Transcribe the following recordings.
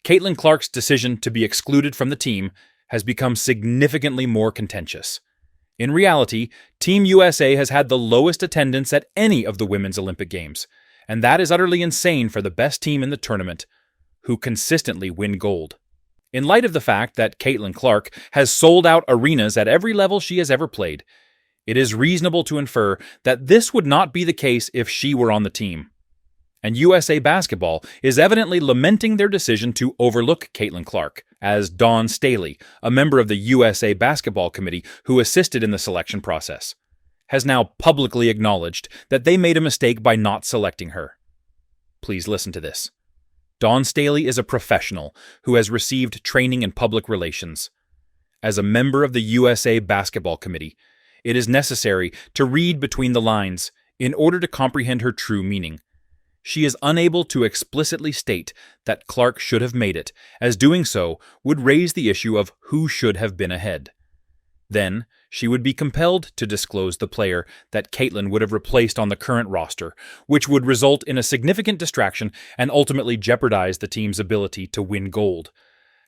Caitlin Clark's decision to be excluded from the team has become significantly more contentious. In reality, Team USA has had the lowest attendance at any of the Women's Olympic Games, and that is utterly insane for the best team in the tournament, who consistently win gold. In light of the fact that Caitlin Clark has sold out arenas at every level she has ever played, it is reasonable to infer that this would not be the case if she were on the team. And USA Basketball is evidently lamenting their decision to overlook Caitlin Clark, as Dawn Staley, a member of the USA Basketball Committee who assisted in the selection process, has now publicly acknowledged that they made a mistake by not selecting her. Please listen to this. Dawn Staley is a professional who has received training in public relations. As a member of the USA Basketball Committee, it is necessary to read between the lines in order to comprehend her true meaning. She is unable to explicitly state that Clark should have made it, as doing so would raise the issue of who should have been ahead. Then, she would be compelled to disclose the player that Caitlin would have replaced on the current roster, which would result in a significant distraction and ultimately jeopardize the team's ability to win gold.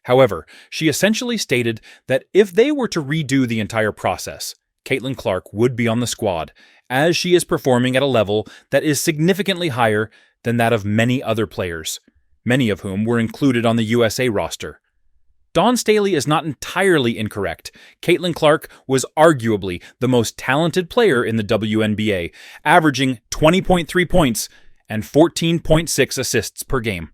However, she essentially stated that if they were to redo the entire process, Caitlin Clark would be on the squad, as she is performing at a level that is significantly higher than that of many other players, many of whom were included on the USA roster. Dawn Staley is not entirely incorrect. Caitlin Clark was arguably the most talented player in the WNBA, averaging 20.3 points and 14.6 assists per game.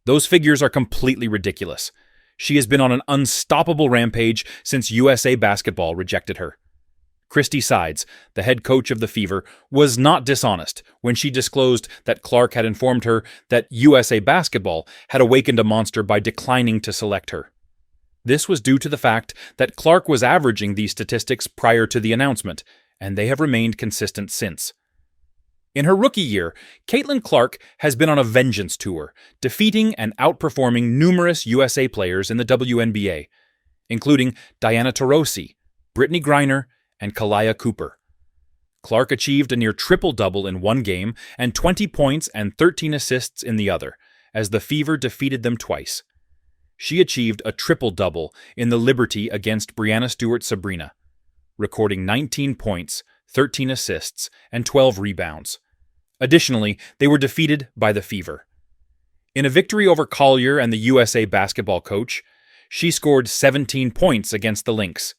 Those figures are completely ridiculous. She has been on an unstoppable rampage since USA Basketball rejected her. Christy Sides, the head coach of the Fever, was not dishonest when she disclosed that Clark had informed her that USA Basketball had awakened a monster by declining to select her. This was due to the fact that Clark was averaging these statistics prior to the announcement, and they have remained consistent since. In her rookie year, Caitlin Clark has been on a vengeance tour, defeating and outperforming numerous USA players in the WNBA, including Diana Taurasi, Brittany Griner, and Kalaya Cooper. Clark achieved a near triple-double in one game and 20 points and 13 assists in the other, as the Fever defeated them twice. She achieved a triple-double in the Liberty against Breanna Stewart-Sabrina, recording 19 points, 13 assists, and 12 rebounds. Additionally, they were defeated by the Fever. In a victory over Collier and the USA Basketball coach, she scored 17 points against the Lynx.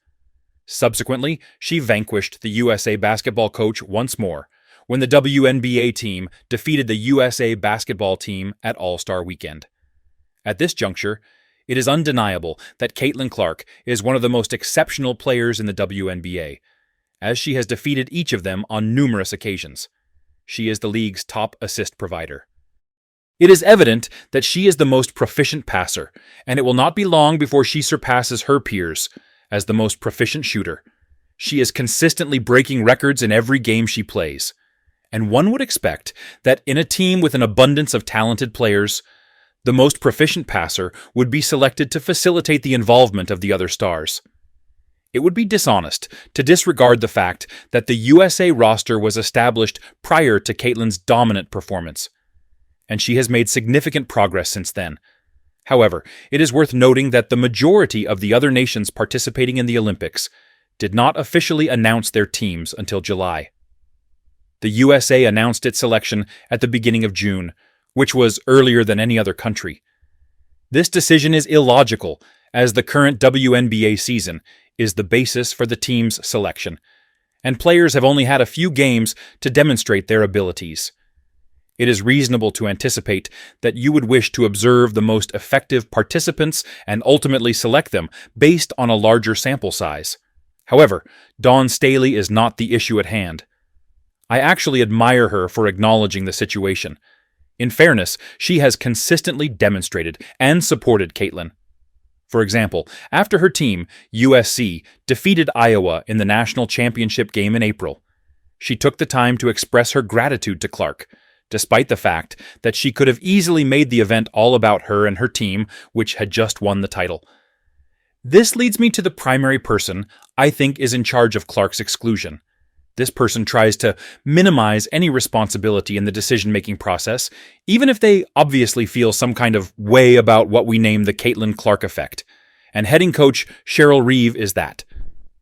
Subsequently, she vanquished the USA Basketball coach once more, when the WNBA team defeated the USA Basketball team at All-Star Weekend. At this juncture, it is undeniable that Caitlin Clark is one of the most exceptional players in the WNBA, as she has defeated each of them on numerous occasions. She is the league's top assist provider. It is evident that she is the most proficient passer, and it will not be long before she surpasses her peers as the most proficient shooter. She is consistently breaking records in every game she plays, and one would expect that in a team with an abundance of talented players, the most proficient passer would be selected to facilitate the involvement of the other stars. It would be dishonest to disregard the fact that the USA roster was established prior to Caitlin's dominant performance, and she has made significant progress since then. However, it is worth noting that the majority of the other nations participating in the Olympics did not officially announce their teams until July. The USA announced its selection at the beginning of June, which was earlier than any other country. This decision is illogical, as the current WNBA season is the basis for the team's selection, and players have only had a few games to demonstrate their abilities. It is reasonable to anticipate that you would wish to observe the most effective participants and ultimately select them based on a larger sample size. However, Dawn Staley is not the issue at hand. I actually admire her for acknowledging the situation. In fairness, she has consistently demonstrated and supported Caitlin. For example, after her team, USC, defeated Iowa in the national championship game in April, she took the time to express her gratitude to Clark, despite the fact that she could have easily made the event all about her and her team, which had just won the title. This leads me to the primary person I think is in charge of Clark's exclusion, This person tries to minimize any responsibility in the decision-making process, even if they obviously feel some kind of way about what we name the Caitlin Clark effect. And heading coach Cheryl Reeve is that.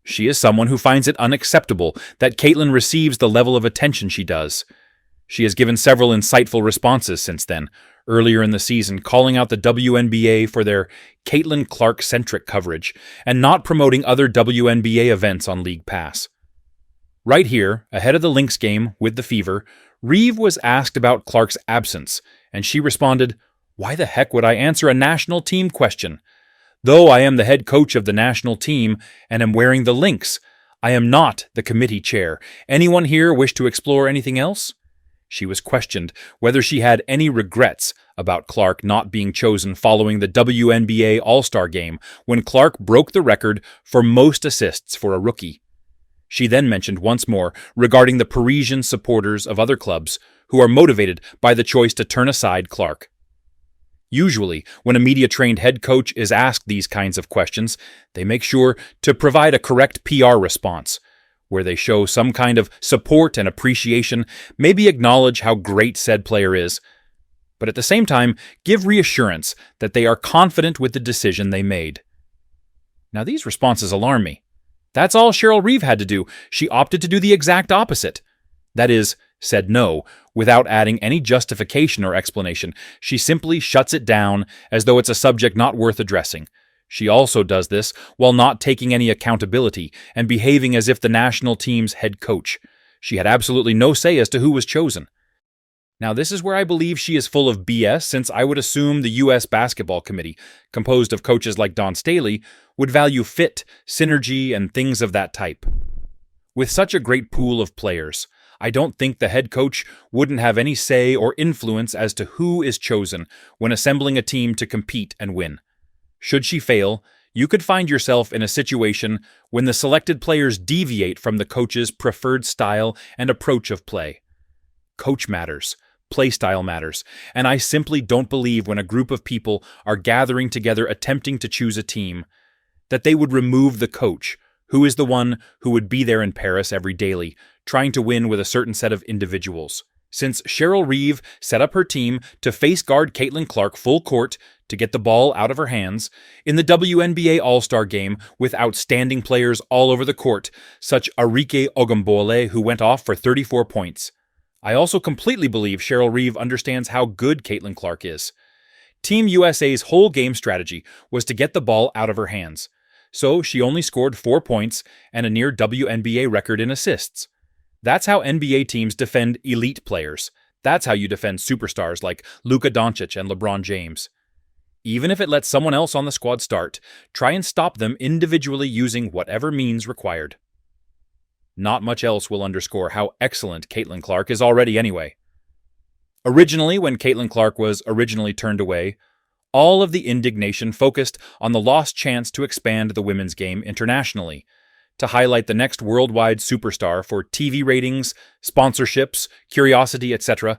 She is someone who finds it unacceptable that Caitlin receives the level of attention she does. She has given several insightful responses since then, earlier in the season calling out the WNBA for their Caitlin Clark-centric coverage and not promoting other WNBA events on League Pass. Right here, ahead of the Lynx game with the Fever, Reeve was asked about Clark's absence, and she responded, "Why the heck would I answer a national team question? Though I am the head coach of the national team and am wearing the Lynx, I am not the committee chair. Anyone here wish to explore anything else?" She was questioned whether she had any regrets about Clark not being chosen following the WNBA All-Star game when Clark broke the record for most assists for a rookie. She then mentioned once more regarding the Parisian supporters of other clubs who are motivated by the choice to turn aside Clark. Usually, when a media-trained head coach is asked these kinds of questions, they make sure to provide a correct PR response, where they show some kind of support and appreciation, maybe acknowledge how great said player is, but at the same time, give reassurance that they are confident with the decision they made. Now, these responses alarm me. That's all Cheryl Reeve had to do. She opted to do the exact opposite. That is, said no, without adding any justification or explanation. She simply shuts it down as though it's a subject not worth addressing. She also does this while not taking any accountability and behaving as if the national team's head coach. She had absolutely no say as to who was chosen. Now, this is where I believe she is full of BS, since I would assume the U.S. Basketball Committee, composed of coaches like Dawn Staley, would value fit, synergy, and things of that type. With such a great pool of players, I don't think the head coach wouldn't have any say or influence as to who is chosen when assembling a team to compete and win. Should she fail, you could find yourself in a situation when the selected players deviate from the coach's preferred style and approach of play. Coach matters. Play style matters, and I simply don't believe when a group of people are gathering together attempting to choose a team, that they would remove the coach, who is the one who would be there in Paris every daily, trying to win with a certain set of individuals. Since Cheryl Reeve set up her team to face guard Caitlin Clark full court to get the ball out of her hands, in the WNBA All-Star Game with outstanding players all over the court, such Arike Ogumbole, who went off for 34 points. I also completely believe Cheryl Reeve understands how good Caitlin Clark is. Team USA's whole game strategy was to get the ball out of her hands, so she only scored 4 points and a near WNBA record in assists. That's how NBA teams defend elite players. That's how you defend superstars like Luka Doncic and LeBron James. Even if it lets someone else on the squad start, try and stop them individually using whatever means required. Not much else will underscore how excellent Caitlin Clark is already anyway. Originally, when Caitlin Clark was originally turned away, all of the indignation focused on the lost chance to expand the women's game internationally, to highlight the next worldwide superstar for TV ratings, sponsorships, curiosity, etc.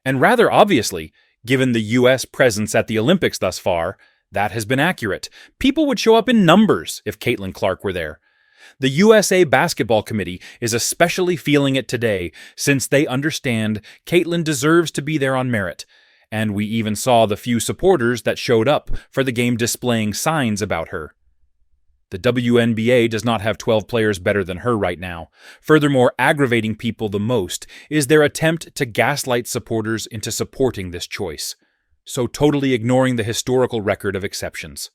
And rather obviously, given the U.S. presence at the Olympics thus far, that has been accurate. People would show up in numbers if Caitlin Clark were there. The USA Basketball Committee is especially feeling it today, since they understand Caitlin deserves to be there on merit, and we even saw the few supporters that showed up for the game displaying signs about her. The WNBA does not have 12 players better than her right now. Furthermore, aggravating people the most is their attempt to gaslight supporters into supporting this choice, so totally ignoring the historical record of exceptions.